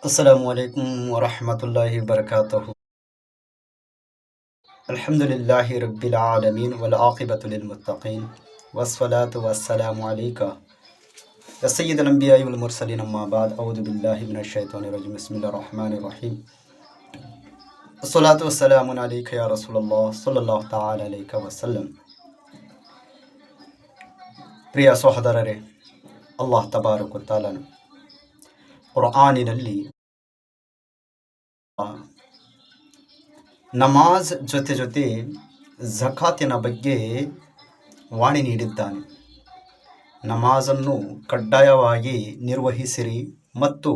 अस्सलामुअलैकुम वरहमतुल्लाहि वबरकातुहू। अल्हम्दुलिल्लाहि रब्बिल आलमीन वल आक़िबतु लिल मुत्तक़ीन वस्सलातु वस्सलामु अलैका या सय्यिदल अंबियाइ वल मुरसलीन अम्मा बाद अऊज़ु बिल्लाहि मिनश शैतानिर रजीम बिस्मिल्लाहिर रहमानिर रहीम अस्सलातु वस्सलामु अलैका या रसूलल्लाह सल्लल्लाहु तआला अलैहि वसल्लम। ಪ್ರಿಯ ಸಹೋದರರೇ, ಅಲ್ಲಾಹ್ ತಬಾರಕ ವ ತಆಲನು ಕುರ್ಆನಿನಲ್ಲಿ ನಮಾಜ್ ಜೊತೆ ಝಕಾತಿನ ಬಗ್ಗೆ ವಾಣಿ ನೀಡಿದ್ದಾನೆ. ನಮಾಜನ್ನು ಕಡ್ಡಾಯವಾಗಿ ನಿರ್ವಹಿಸಿರಿ ಮತ್ತು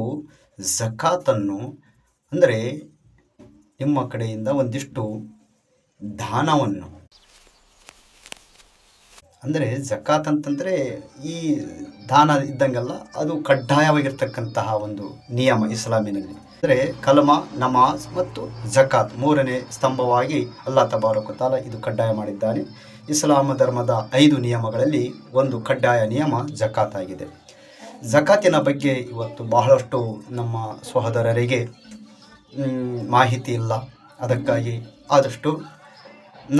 ಝಕಾತನ್ನು ಅಂದರೆ ನಿಮ್ಮ ಕಡೆಯಿಂದ ಒಂದಿಷ್ಟು ದಾನವನ್ನು, ಅಂದರೆ ಝಕಾತ್ ಅಂತಂದರೆ ಈ ದಾನ ಇದ್ದಂಗೆಲ್ಲ ಅದು ಕಡ್ಡಾಯವಾಗಿರ್ತಕ್ಕಂತಹ ಒಂದು ನಿಯಮ ಇಸ್ಲಾಮಿನಲ್ಲಿ. ಅಂದರೆ ಕಲಮ, ನಮಾಜ್ ಮತ್ತು ಝಕಾತ್ ಮೂರನೇ ಸ್ತಂಭವಾಗಿ ಅಲ್ಲಾಹ್ ತಬಾರಕ ವ ತಆಲಾ ಇದು ಕಡ್ಡಾಯ ಮಾಡಿದ್ದಾನೆ. ಇಸ್ಲಾಂ ಧರ್ಮದ 5 ನಿಯಮಗಳಲ್ಲಿ ಒಂದು ಕಡ್ಡಾಯ ನಿಯಮ ಝಕಾತ್ ಆಗಿದೆ. ಝಕಾತಿನ ಬಗ್ಗೆ ಇವತ್ತು ಬಹಳಷ್ಟು ನಮ್ಮ ಸಹೋದರರಿಗೆ ಮಾಹಿತಿ ಇಲ್ಲ. ಅದಕ್ಕಾಗಿ ಆದಷ್ಟು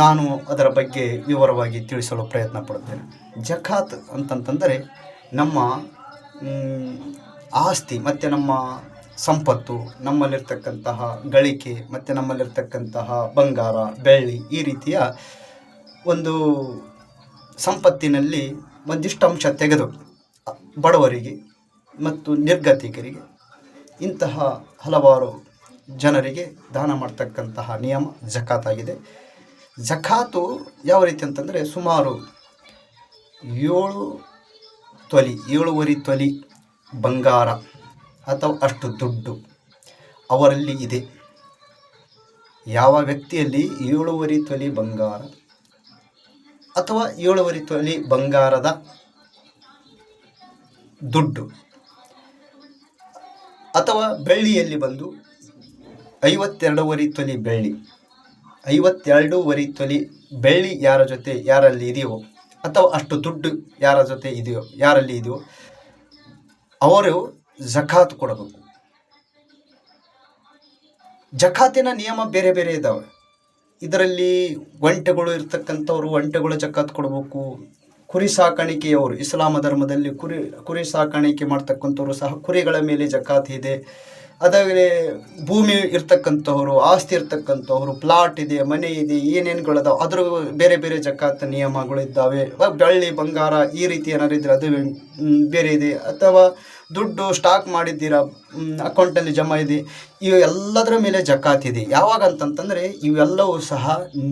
ನಾನು ಅದರ ಬಗ್ಗೆ ವಿವರವಾಗಿ ತಿಳಿಸಲು ಪ್ರಯತ್ನ ಪಡುತ್ತೇನೆ. ಝಕಾತ್ ಅಂತಂತಂದರೆ ನಮ್ಮ ಆಸ್ತಿ ಮತ್ತು ನಮ್ಮ ಸಂಪತ್ತು, ನಮ್ಮಲ್ಲಿರ್ತಕ್ಕಂತಹ ಗಳಿಕೆ ಮತ್ತು ನಮ್ಮಲ್ಲಿರ್ತಕ್ಕಂತಹ ಬಂಗಾರ, ಬೆಳ್ಳಿ, ಈ ರೀತಿಯ ಒಂದು ಸಂಪತ್ತಿನಲ್ಲಿ ಒಂದಿಷ್ಟು ಅಂಶ ತೆಗೆದು ಬಡವರಿಗೆ ಮತ್ತು ನಿರ್ಗತಿಕರಿಗೆ, ಇಂತಹ ಹಲವಾರು ಜನರಿಗೆ ದಾನ ಮಾಡ್ತಕ್ಕಂತಹ ನಿಯಮ ಝಕಾತ್ ಆಗಿದೆ. ಝಕಾತು ಯಾವ ರೀತಿ ಅಂತಂದರೆ ಸುಮಾರು 7.5 ತೊಲಿ ಬಂಗಾರ ಅಥವಾ ಅಷ್ಟು ದುಡ್ಡು ಅವರಲ್ಲಿ ಇದೆ. ಯಾವ ವ್ಯಕ್ತಿಯಲ್ಲಿ 7.5 ತೊಲಿ ಬಂಗಾರ ಅಥವಾ 7.5 ತೊಲಿ ಬಂಗಾರದ ದುಡ್ಡು ಅಥವಾ ಬೆಳ್ಳಿಯಲ್ಲಿ ಬಂದು 52.5 ತೊಲಿ ಬೆಳ್ಳಿ, 52.5 ತೊಲಿ ಬೆಳ್ಳಿ ಯಾರಲ್ಲಿ ಇದೆಯೋ ಅಥವಾ ಅಷ್ಟು ದುಡ್ಡು ಯಾರಲ್ಲಿ ಇದೆಯೋ ಅವರು ಝಕಾತ್ ಕೊಡಬೇಕು. ಝಕಾತಿನ ನಿಯಮ ಬೇರೆ ಬೇರೆ ಇದ್ದಾವೆ. ಇದರಲ್ಲಿ ಒಂಟೆಗಳು ಇರ್ತಕ್ಕಂಥವ್ರು ಒಂಟೆಗಳು ಝಕಾತ್ ಕೊಡಬೇಕು. ಕುರಿ ಸಾಕಾಣಿಕೆಯವರು, ಇಸ್ಲಾಮ ಧರ್ಮದಲ್ಲಿ ಕುರಿ ಸಾಕಾಣಿಕೆ ಮಾಡ್ತಕ್ಕಂಥವ್ರು ಸಹ ಕುರಿಗಳ ಮೇಲೆ ಝಕಾತ್ ಇದೆ. ಅದಾಗಲೇ ಭೂಮಿ ಇರ್ತಕ್ಕಂಥವ್ರು, ಆಸ್ತಿ ಇರ್ತಕ್ಕಂಥವ್ರು, ಪ್ಲಾಟ್ ಇದೆ, ಮನೆ ಇದೆ, ಏನೇನುಗಳಿದಾವೆ ಅದ್ರ ಬೇರೆ ಬೇರೆ ಝಕಾತ್ ನಿಯಮಗಳು ಇದ್ದಾವೆ. ಬೆಳ್ಳಿ, ಬಂಗಾರ ಈ ರೀತಿ ಏನಾರು ಇದ್ದರೆ ಅದು ಬೇರೆ ಇದೆ. ಅಥವಾ ದುಡ್ಡು ಸ್ಟಾಕ್ ಮಾಡಿದ್ದೀರಾ, ಅಕೌಂಟಲ್ಲಿ ಜಮಾ ಇದೆ, ಇವು ಎಲ್ಲದರ ಮೇಲೆ ಝಕಾತ್ ಇದೆ. ಯಾವಾಗ ಅಂತಂತಂದರೆ ಇವೆಲ್ಲವೂ ಸಹ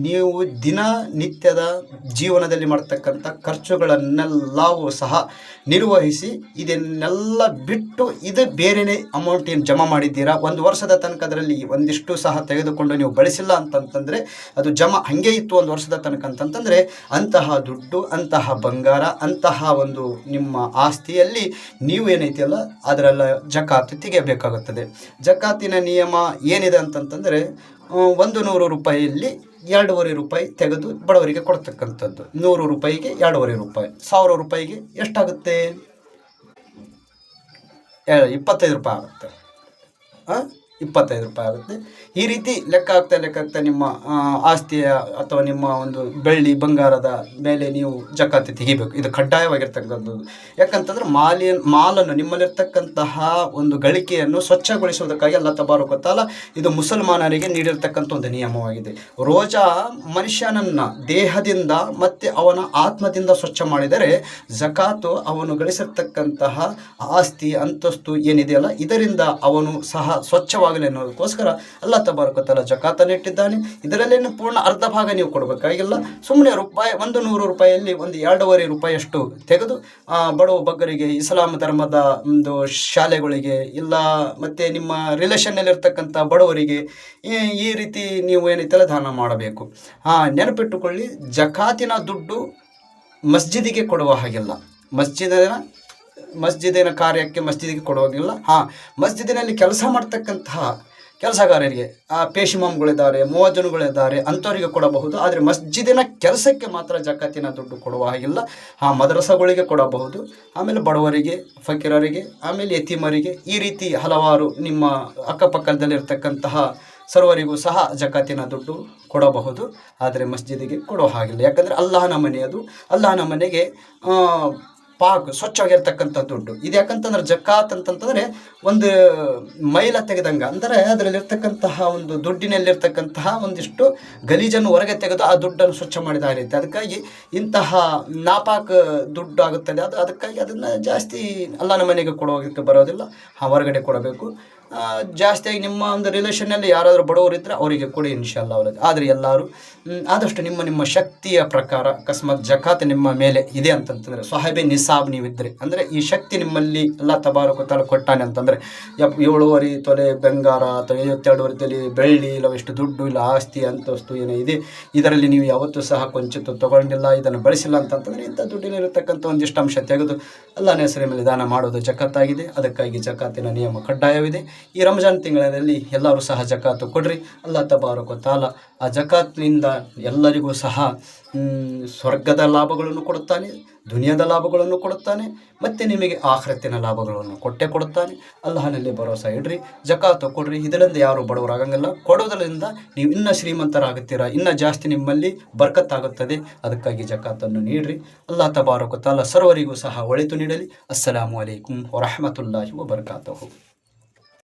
ನೀವು ದಿನನಿತ್ಯದ ಜೀವನದಲ್ಲಿ ಮಾಡ್ತಕ್ಕಂಥ ಖರ್ಚುಗಳನ್ನೆಲ್ಲವೂ ಸಹ ನಿರ್ವಹಿಸಿ ಇದನ್ನೆಲ್ಲ ಬಿಟ್ಟು ಇದು ಬೇರೆಯೇ ಅಮೌಂಟ್ ಏನು ಜಮಾ ಮಾಡಿದ್ದೀರಾ, ಒಂದು ವರ್ಷದ ತನಕ ಅದರಲ್ಲಿ ಒಂದಿಷ್ಟು ಸಹ ತೆಗೆದುಕೊಂಡು ನೀವು ಬಳಸಿಲ್ಲ ಅಂತಂತಂದರೆ ಅದು ಜಮಾ ಹಾಗೆ ಇತ್ತು ಒಂದು ವರ್ಷದ ತನಕ ಅಂತಂತಂದರೆ ಅಂತಹ ದುಡ್ಡು, ಅಂತಹ ಬಂಗಾರ, ಅಂತಹ ಒಂದು ನಿಮ್ಮ ಆಸ್ತಿಯಲ್ಲಿ ನೀವು ಏನೈತಿಯಲ್ಲ ಅದರೆಲ್ಲ ಝಕಾತ್ ತೆಗೆಯಬೇಕಾಗುತ್ತದೆ. ಝಕಾತಿನ ನಿಯಮ ಏನಿದೆ ಅಂತಂತಂದರೆ 100 ರೂಪಾಯಿಯಲ್ಲಿ 2.5 ರೂಪಾಯಿ ತೆಗೆದು ಬಡವರಿಗೆ ಕೊಡ್ತಕ್ಕಂಥದ್ದು. 100 ರೂಪಾಯಿಗೆ 2.5 ರೂಪಾಯಿ, 1000 ರೂಪಾಯಿಗೆ ಎಷ್ಟಾಗುತ್ತೆ? 25 ರೂಪಾಯಿ ಆಗುತ್ತೆ. 25 ರೂಪಾಯಿ ಆಗುತ್ತೆ. ಈ ರೀತಿ ಲೆಕ್ಕ ಆಗ್ತಾ ನಿಮ್ಮ ಆಸ್ತಿಯ ಅಥವಾ ನಿಮ್ಮ ಒಂದು ಬೆಳ್ಳಿ ಬಂಗಾರದ ಮೇಲೆ ನೀವು ಝಕಾತ್ ತೆಗಿಬೇಕು. ಇದು ಕಡ್ಡಾಯವಾಗಿರ್ತಕ್ಕಂಥದ್ದು. ಯಾಕಂತಂದ್ರೆ ಮಾಲನ್ನು ನಿಮ್ಮಲ್ಲಿರ್ತಕ್ಕಂತಹ ಒಂದು ಗಳಿಕೆಯನ್ನು ಸ್ವಚ್ಛಗೊಳಿಸುವುದಕ್ಕಾಗಿ ಅಲ್ಲಾಹ್ ತಬಾರಕ ವ ತಆಲಾ ಇದು ಮುಸಲ್ಮಾನರಿಗೆ ನೀಡಿರ್ತಕ್ಕಂಥ ಒಂದು ನಿಯಮವಾಗಿದೆ. ರೋಜಾ ಮನುಷ್ಯನನ್ನು ದೇಹದಿಂದ ಮತ್ತು ಅವನ ಆತ್ಮದಿಂದ ಸ್ವಚ್ಛ ಮಾಡಿದರೆ ಝಕಾತು ಅವನು ಗಳಿಸಿರ್ತಕ್ಕಂತಹ ಆಸ್ತಿ, ಅಂತಸ್ತು ಏನಿದೆಯಲ್ಲ ಇದರಿಂದ ಅವನು ಸಹ ಸ್ವಚ್ಛವಾಗಲಿ ಅನ್ನೋದಕ್ಕೋಸ್ಕರ ಅಲ್ಲಾಹ್ ತಬಾರಕ ವ ತಆಲಾ ಝಕಾತನ್ನು ಇಟ್ಟಿದ್ದಾನೆ. ಇದರಲ್ಲೇನು ಪೂರ್ಣ ಅರ್ಧ ಭಾಗ ನೀವು ಕೊಡಬೇಕಾಗಿಲ್ಲ. ಸುಮ್ಮನೆ 100 ರೂಪಾಯಿಯಲ್ಲಿ ಒಂದು 2.5 ರೂಪಾಯಿಯಷ್ಟು ತೆಗೆದು ಬಡವ ಬಗ್ಗರಿಗೆ, ಇಸ್ಲಾಂ ಧರ್ಮದ ಒಂದು ಶಾಲೆಗಳಿಗೆ, ಇಲ್ಲ ಮತ್ತು ನಿಮ್ಮ ರಿಲೇಷನ್ನಲ್ಲಿರ್ತಕ್ಕಂಥ ಬಡವರಿಗೆ ಈ ರೀತಿ ನೀವು ಏನೈತಲ್ಲ ದಾನ ಮಾಡಬೇಕು. ನೆನಪಿಟ್ಟುಕೊಳ್ಳಿ, ಝಕಾತಿನ ದುಡ್ಡು ಮಸ್ಜಿದಿಗೆ ಕೊಡುವ ಹಾಗಿಲ್ಲ. ಮಸ್ಜಿದಿನ ಕಾರ್ಯಕ್ಕೆ ಮಸ್ಜಿದಿಗೆ ಕೊಡುವಾಗಿಲ್ಲ. ಮಸ್ಜಿದಿನಲ್ಲಿ ಕೆಲಸ ಮಾಡ್ತಕ್ಕಂತಹ ಕೆಲಸಗಾರರಿಗೆ ಪೇಶಿಮಾಮ್ಗಳಿದ್ದಾರೆ, ಮುವಜ್ಜನ್ಗಳಿದ್ದಾರೆ, ಅಂಥವರಿಗೆ ಕೊಡಬಹುದು. ಆದರೆ ಮಸ್ಜಿದಿನ ಕೆಲಸಕ್ಕೆ ಮಾತ್ರ ಜಕಾತಿನ ದುಡ್ಡು ಕೊಡುವ ಹಾಗಿಲ್ಲ. ಮದ್ರಸಾಗಳಿಗೆ ಕೊಡಬಹುದು, ಆಮೇಲೆ ಬಡವರಿಗೆ, ಫಕೀರರಿಗೆ, ಆಮೇಲೆ ಯತೀಮರಿಗೆ, ಈ ರೀತಿ ಹಲವಾರು ನಿಮ್ಮ ಅಕ್ಕಪಕ್ಕದಲ್ಲಿರ್ತಕ್ಕಂತಹ ಸರ್ವರಿಗೂ ಸಹ ಜಕಾತಿನ ದುಡ್ಡು ಕೊಡಬಹುದು. ಆದರೆ ಮಸ್ಜಿದಿಗೆ ಕೊಡೋ ಹಾಗಿಲ್ಲ. ಯಾಕಂದರೆ ಅಲ್ಲಾಹನ ಮನೆ, ಅದು ಅಲ್ಲಾಹನ ಮನೆಗೆ ಸ್ವಚ್ಛವಾಗಿರ್ತಕ್ಕಂಥ ದುಡ್ಡು ಇದು. ಯಾಕಂತಂದ್ರೆ ಜಕಾತ್ ಅಂತಂತಂದರೆ ಒಂದು ಮೈಲ ತೆಗೆದಂಗೆ, ಅಂದರೆ ಅದರಲ್ಲಿರ್ತಕ್ಕಂತಹ ಒಂದು ದುಡ್ಡಿನಲ್ಲಿರ್ತಕ್ಕಂತಹ ಒಂದಿಷ್ಟು ಗಲೀಜನ್ನು ಹೊರಗೆ ತೆಗೆದು ಆ ದುಡ್ಡನ್ನು ಸ್ವಚ್ಛ ಮಾಡಿದ ರೀತಿ. ಅದಕ್ಕಾಗಿ ಇಂತಹ ನಾಪಾಕ್ ದುಡ್ಡು ಆಗುತ್ತದೆ, ಅದಕ್ಕಾಗಿ ಅದನ್ನು ಜಾಸ್ತಿ ಅಲ್ಲಾಹನ ಮನೆಗೆ ಕೊಡೋದಕ್ಕೆ ಬರೋದಿಲ್ಲ, ಹೊರಗಡೆ ಕೊಡಬೇಕು. ಜಾಸ್ತಿಯಾಗಿ ನಿಮ್ಮ ಒಂದು ರಿಲೇಷನ್ನಲ್ಲಿ ಯಾರಾದರೂ ಬಡವರಿದ್ದರೆ ಅವರಿಗೆ ಕೊಡಿ ಇನ್ಶಾಲ್ಲ ಅವರದ್ದು. ಆದರೆ ಎಲ್ಲರೂ ಆದಷ್ಟು ನಿಮ್ಮ ಶಕ್ತಿಯ ಪ್ರಕಾರ, ಅಕಸ್ಮಾತ್ ಜಕಾತ್ ನಿಮ್ಮ ಮೇಲೆ ಇದೆ ಅಂತಂತಂದರೆ, ಸಾಹಿಬೆ ನಿಸಾಬ್ ನೀವಿದ್ದರೆ, ಅಂದರೆ ಈ ಶಕ್ತಿ ನಿಮ್ಮಲ್ಲಿ ಅಲ್ಲಾಹ್ ತಬಾರಕ ತಆಲಾ ಕೊಟ್ಟಾನೆ ಅಂತಂದರೆ 7.5 ತೊಲೆ ಬಂಗಾರ ಅಥವಾ 52 ತೊಲೆ ಬೆಳ್ಳಿ, ಇಲ್ಲ ಎಷ್ಟು ದುಡ್ಡು, ಇಲ್ಲ ಆಸ್ತಿ ಅಂತಸ್ತು ಏನೋ ಇದೆ, ಇದರಲ್ಲಿ ನೀವು ಯಾವತ್ತೂ ಸಹ ಕೊಂಚಿತ್ತು ತೊಗೊಂಡಿಲ್ಲ, ಇದನ್ನು ಬಳಸಿಲ್ಲ ಅಂತಂತಂದರೆ ಇಂಥ ದುಡ್ಡಿನಲ್ಲಿರ್ತಕ್ಕಂಥ ಒಂದಿಷ್ಟು ಅಂಶ ತೆಗೆದು ಅಲ್ಲಾಹನ ಹೆಸರಿನ ಮೇಲೆ ದಾನ ಮಾಡೋದು ಜಕಾತಾಗಿದೆ. ಅದಕ್ಕಾಗಿ ಜಕಾತಿನ ನಿಯಮ ಕಡ್ಡಾಯವಿದೆ. ಈ ರಂಜಾನ್ ತಿಂಗಳಲ್ಲಿ ಎಲ್ಲರೂ ಸಹ ಜಕಾತು ಕೊಡ್ರಿ. ಅಲ್ಲಾಹ್ ತಬಾರಕ ತಆಲಾ ಆ ಜಕಾತ್ನಿಂದ ಎಲ್ಲರಿಗೂ ಸಹ ಸ್ವರ್ಗದ ಲಾಭಗಳನ್ನು ಕೊಡುತ್ತಾನೆ, ದುನಿಯಾದ ಲಾಭಗಳನ್ನು ಕೊಡುತ್ತಾನೆ, ಮತ್ತು ನಿಮಗೆ ಆಖಿರತಿನ ಲಾಭಗಳನ್ನು ಕೊಡುತ್ತಾನೆ. ಅಲ್ಲಾಹನಲ್ಲಿ ಭರೋಸಾ ಇಡ್ರಿ, ಜಕಾತು ಕೊಡ್ರಿ. ಇದರಿಂದ ಯಾರು ಬಡವರಾಗಂಗಿಲ್ಲ. ಕೊಡೋದರಿಂದ ನೀವು ಇನ್ನೂ ಶ್ರೀಮಂತರಾಗುತ್ತೀರಾ, ಇನ್ನೂ ಜಾಸ್ತಿ ನಿಮ್ಮಲ್ಲಿ ಬರ್ಕತ್ತಾಗುತ್ತದೆ. ಅದಕ್ಕಾಗಿ ಜಕಾತನ್ನು ನೀಡ್ರಿ. ಅಲ್ಲಾಹ್ ತಬಾರಕ ತಆಲಾ ಸರ್ವರಿಗೂ ಸಹ ಒಳಿತು ನೀಡಲಿ. ಅಸ್ಸಲಾಮು ಅಲೈಕುಂ ವರಹಮತುಲ್ಲಾಹಿ ವಬರಕಾತುಹು.